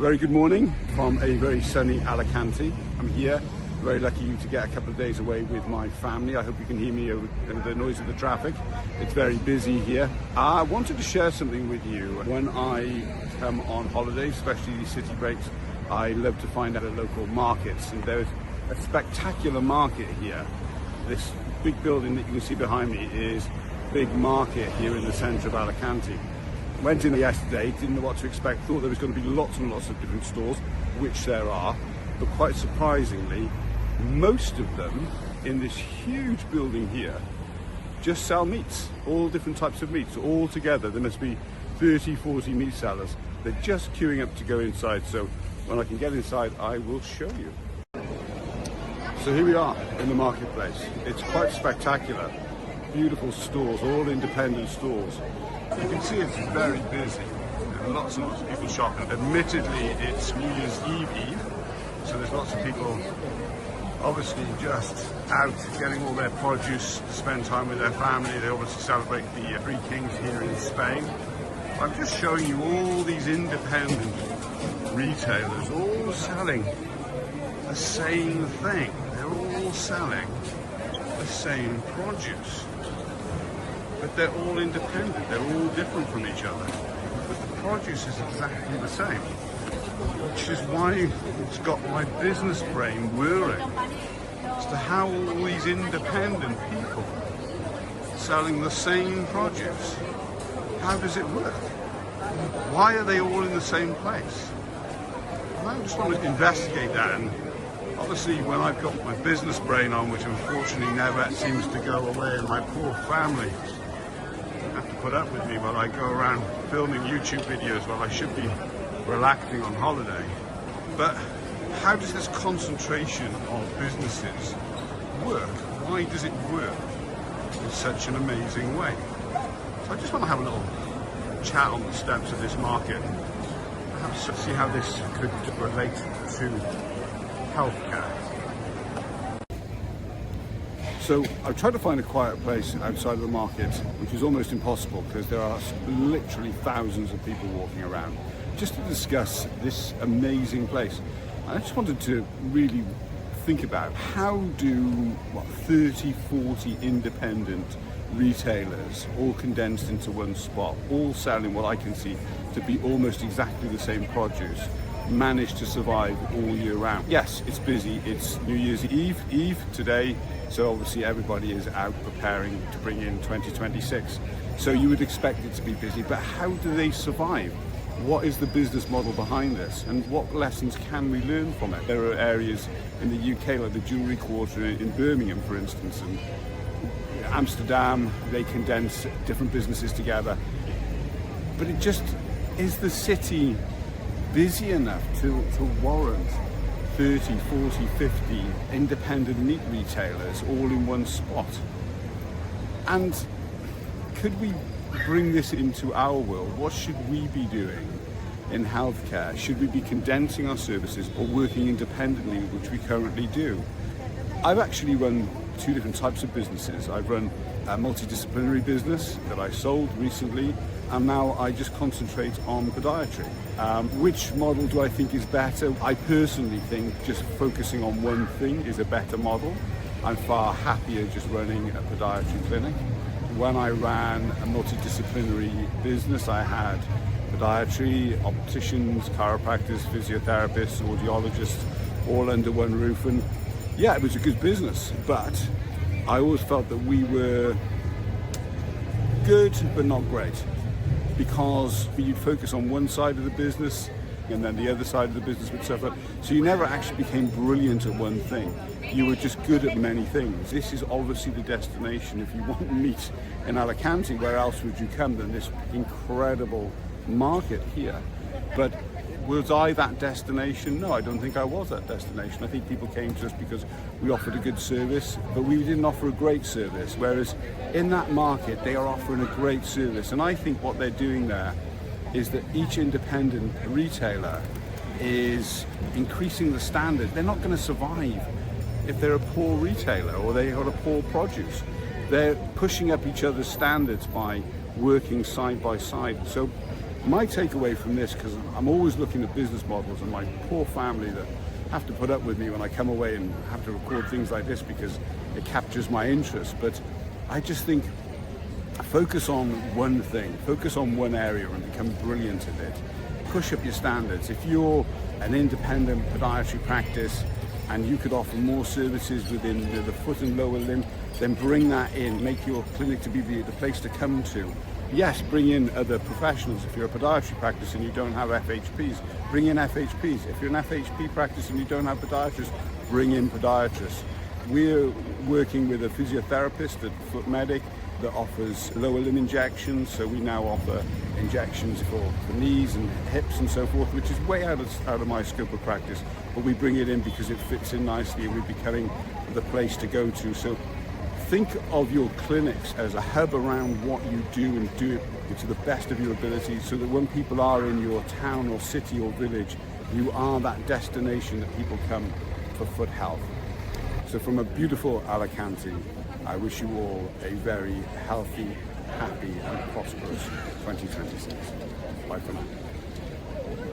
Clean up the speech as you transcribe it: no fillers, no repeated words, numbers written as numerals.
A very good morning from a very sunny Alicante. I'm here, very lucky to get a couple of days away with my family. I hope you can hear me over the noise of the traffic. It's very busy here. I wanted to share something with you. When I come on holidays, especially these city breaks, I love to find out at local markets, and there's a spectacular market here. This big building that you can see behind me is a big market here in the centre of Alicante. Went in yesterday, didn't know what to expect, thought there was going to be lots and lots of different stores, which there are, but quite surprisingly, most of them in this huge building here just sell meats, all different types of meats, all together. There must be 30, 40 meat sellers. They're just queuing up to go inside, so when I can get inside, I will show you. So here we are in the marketplace. It's quite spectacular. Beautiful stores, all independent stores. You can see it's very busy. There are lots and lots of people shopping. Admittedly, it's New Year's Eve, so there's lots of people obviously just out getting all their produce to spend time with their family. They obviously celebrate the Three Kings here in Spain. I'm just showing you all these independent retailers all selling the same thing. They're all selling the same produce. But they're all independent, they're all different from each other. But the produce is exactly the same, which is why it's got my business brain whirring as to how all these independent people selling the same produce, how does it work? Why are they all in the same place? And I just want to investigate that, and obviously when I've got my business brain on, which unfortunately never seems to go away, and my poor family have to put up with me while I go around filming YouTube videos while I should be relaxing on holiday. But how does this concentration of businesses work? Why does it work in such an amazing way? So I just want to have a little chat on the steps of this market, perhaps see how this could relate to healthcare. So I've tried to find a quiet place outside of the market, which is almost impossible because there are literally thousands of people walking around, just to discuss this amazing place. And I just wanted to really think about how do 30, 40 independent retailers, all condensed into one spot, all selling what I can see to be almost exactly the same produce, manage to survive all year round. Yes, it's busy. It's New Year's Eve today, so obviously everybody is out preparing to bring in 2026. So you would expect it to be busy, but how do they survive? What is the business model behind this, and what lessons can we learn from it? There are areas in the UK, like the jewellery quarter in Birmingham, for instance, and Amsterdam, they condense different businesses together. But it just, is the city busy enough to warrant 30, 40, 50 independent meat retailers all in one spot? And could we bring this into our world? What should we be doing in healthcare? Should we be condensing our services or working independently, which we currently do? I've actually run two different types of businesses. I've run a multidisciplinary business that I sold recently, and now I just concentrate on podiatry. Which model do I think is better? I personally think just focusing on one thing is a better model. I'm far happier just running a podiatry clinic. When I ran a multidisciplinary business, I had podiatry, opticians, chiropractors, physiotherapists, audiologists, all under one roof. And yeah, it was a good business, but I always felt that we were good, but not great, because you'd focus on one side of the business and then the other side of the business would suffer. So you never actually became brilliant at one thing. You were just good at many things. This is obviously the destination. If you want meat in Alicante, where else would you come than this incredible market here? But was I that destination? No, I don't think I was that destination. I think people came to us because we offered a good service, but we didn't offer a great service. Whereas in that market, they are offering a great service. And I think what they're doing there is that each independent retailer is increasing the standard. They're not going to survive if they're a poor retailer or they got a poor produce. They're pushing up each other's standards by working side by side. So my takeaway from this, because I'm always looking at business models and my poor family that have to put up with me when I come away and have to record things like this because it captures my interest, but I just think focus on one thing, focus on one area and become brilliant at it. Push up your standards. If you're an independent podiatry practice and you could offer more services within the foot and lower limb, then bring that in, make your clinic to be the place to come to. Yes, bring in other professionals. If you're a podiatry practice and you don't have FHPs, bring in FHPs. If you're an FHP practice and you don't have podiatrists, bring in podiatrists. We're working with a physiotherapist at Foot Medic that offers lower limb injections, so we now offer injections for knees and hips and so forth, which is way out of my scope of practice, but we bring it in because it fits in nicely and we're becoming the place to go to. So think of your clinics as a hub around what you do and do it to the best of your ability, so that when people are in your town or city or village, you are that destination that people come for foot health. So from a beautiful Alicante, I wish you all a very healthy, happy and prosperous 2026. Bye for now.